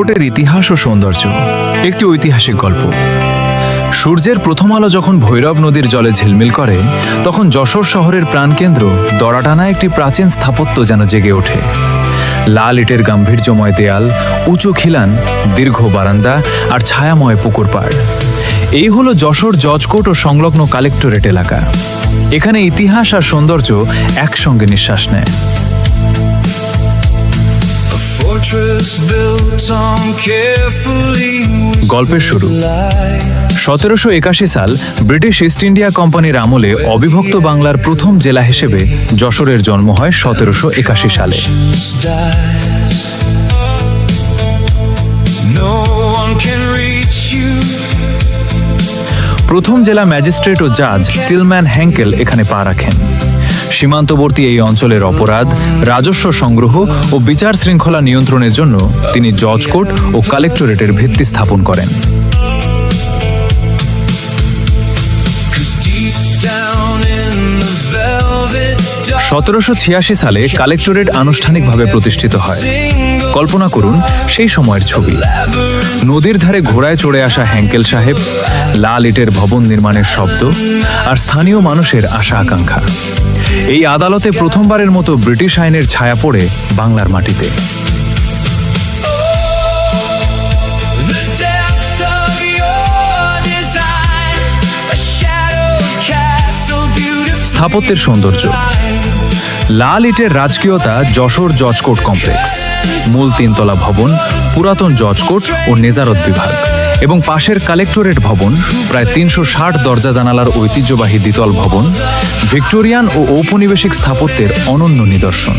কোটের ইতিহাস ও সৌন্দর্য। একটি ঐতিহাসিক গল্প। সূর্যের প্রথম আলো যখন ভৈরব নদীর জলে ঝিলমিল করে, তখন যশোর শহরের প্রাণকেন্দ্র দরাটানা একটি প্রাচীন স্থাপত্য যেন জেগে ওঠে। লাল ইটের গাম্ভীর্যময় দেয়াল, উঁচু খিলান, দীর্ঘ বারান্দা আর ছায়াময় পুকুর পাড়। এই হলো যশোর জজকোর্ট ও সংলগ্ন কালেক্টরেট এলাকা। এখানে ইতিহাস আর সৌন্দর্য একসঙ্গে নিঃশ্বাস নেয়। গল্পের শুরু 1781 সাল ব্রিটিশ ইস্ট ইন্ডিয়া কোম্পানির আমলে অবিভক্ত বাংলার প্রথম জেলা হিসেবে যশোরের জন্ম হয় 1781 সালে। প্রথম জেলা ম্যাজিস্ট্রেট ও জাজ টিলম্যান হ্যাঙ্কেল এখানে পা রাখেন। সীমান্তবর্তী এই অঞ্চলের অপরাধ, রাজস্ব সংগ্রহ ও বিচার শৃঙ্খলা নিয়ন্ত্রণের জন্য তিনি জজ কোর্ট ও কালেক্টরেটের ভিত্তি স্থাপন করেন। 1786 সালে কালেক্টরেট আনুষ্ঠানিকভাবে প্রতিষ্ঠিত হয়। কল্পনা করুন সেই সময়ের ছবি। নদীর ধারে ঘোড়ায় চড়ে আসা হ্যাঙ্কেল সাহেব, লাল ইটের ভবন নির্মাণের শব্দ আর স্থানীয় মানুষের আশা আকাঙ্ক্ষা। এই আদালতে প্রথমবারের মতো ব্রিটিশ আইনের ছায়া পড়ে বাংলার মাটিতে। স্থাপত্যের সৌন্দর্য। লাল ইটের রাজকীয়তা যশোর জজকোর্ট কমপ্লেক্স, মূল 3 তলা ভবন, পুরাতন জজকোর্ট ও নেজারত বিভাগ এবং পাশের কালেক্টরেট ভবন, প্রায় 360 দরজা জানালার ঐতিহ্যবাহী দ্বিতল ভবন, ভিক্টোরিয়ান ও ঔপনিবেশিক স্থাপত্যের অনন্য নিদর্শন।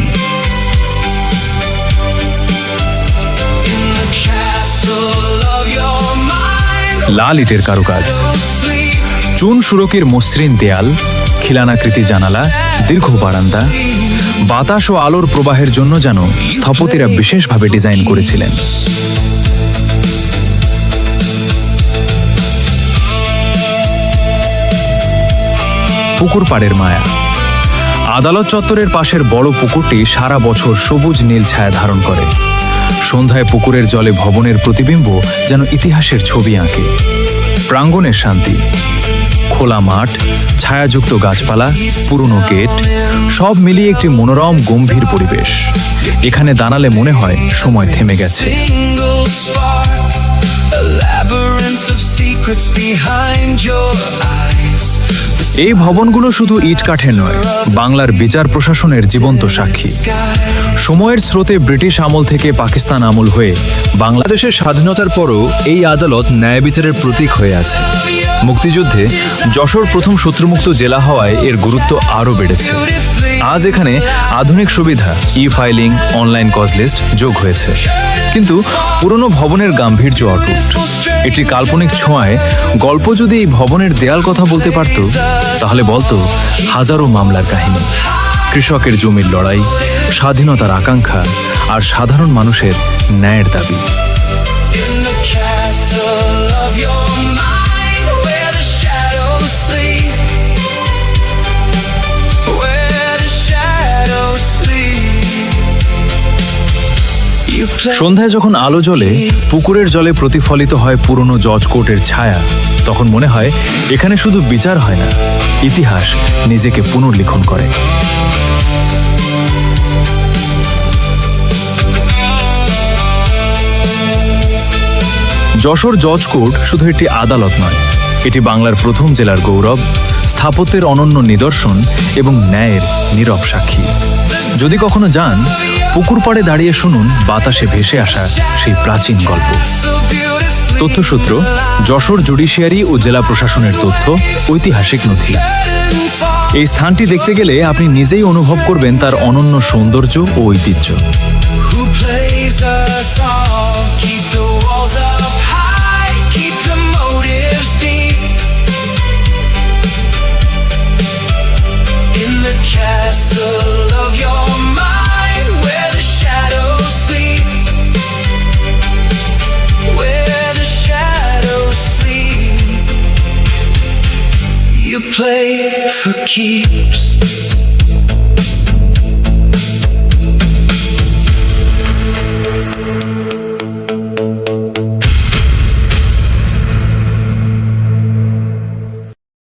লাল ইটের কারুকাজ। চুন সুরকির মসৃণ দেয়াল, খিলানাকৃতি জানালা, দীর্ঘ বারান্দা, বাতাস ও আলোর প্রবাহের জন্য যেন স্থপতিরা বিশেষভাবে ডিজাইন করেছিলেন। পুকুর পাড়ের মায়া। আদালত চত্বরের পাশের বড় পুকুরটি সারা বছর সবুজ নীল ছায়া ধারণ করে। সন্ধ্যায় পুকুরের জলে ভবনের প্রতিবিম্ব যেন ইতিহাসের ছবি আঁকে। প্রাঙ্গণের শান্তি। খোলা মাঠ, ছায়াযুক্ত গাছপালা, পুরনো গেট, সব মিলিয়ে একটি মনোরম গম্ভীর পরিবেশ। এখানে দাঁড়ালে মনে হয় সময় থেমে গেছে। এই ভবনগুলো শুধু ইট কাঠের নয়, বাংলার বিচার প্রশাসনের জীবন্ত সাক্ষী। সময়ের স্রোতে ব্রিটিশ আমল থেকে পাকিস্তান আমল হয়ে বাংলাদেশের স্বাধীনতার পরও এই আদালত ন্যায় বিচারের প্রতীক হয়ে আছে। মুক্তিযুদ্ধে যশোর প্রথম শত্রুমুক্ত জেলা হওয়ায় এর গুরুত্ব আরও বেড়েছে। আজ এখানে আধুনিক সুবিধা, ই-ফাইলিং, অনলাইন কজ লিস্ট যোগ হয়েছে, কিন্তু পুরনো ভবনের গাম্ভীর্য অটুট। এটি কাল্পনিক ছোঁয়ায় গল্প যদি এই ভবনের দেয়াল কথা বলতে পারত, তাহলে বলতো হাজারো মামলার কাহিনী, কৃষকের জমির লড়াই, স্বাধীনতার আকাঙ্ক্ষা আর সাধারণ মানুষের ন্যায়ের দাবি। সন্ধ্যায় যখন আলো জ্বলে, পুকুরের জলে প্রতিফলিত হয় পুরনো জজ কোর্টের ছায়া, তখন মনে হয় এখানে শুধু বিচার হয় না, ইতিহাস নিজেকে পুনর্লিখন করে। যশোর জজ কোর্ট শুধু একটি আদালত নয়, এটি বাংলার প্রথম জেলার গৌরব, স্থাপত্যের অনন্য নিদর্শন এবং ন্যায়ের নীরব সাক্ষী। যদি কখনো যান, পুকুর পাড়ে দাঁড়িয়ে শুনুন বাতাসে ভেসে আসা সেই প্রাচীন গল্প। তথ্যসূত্র: যশোর জুডিশিয়ারি ও জেলা প্রশাসনের তথ্য, ঐতিহাসিক নথি। এই স্থানটি দেখতে গেলে আপনি নিজেই অনুভব করবেন তার অনন্য সৌন্দর্য ও ঐতিহ্য। You play for keeps.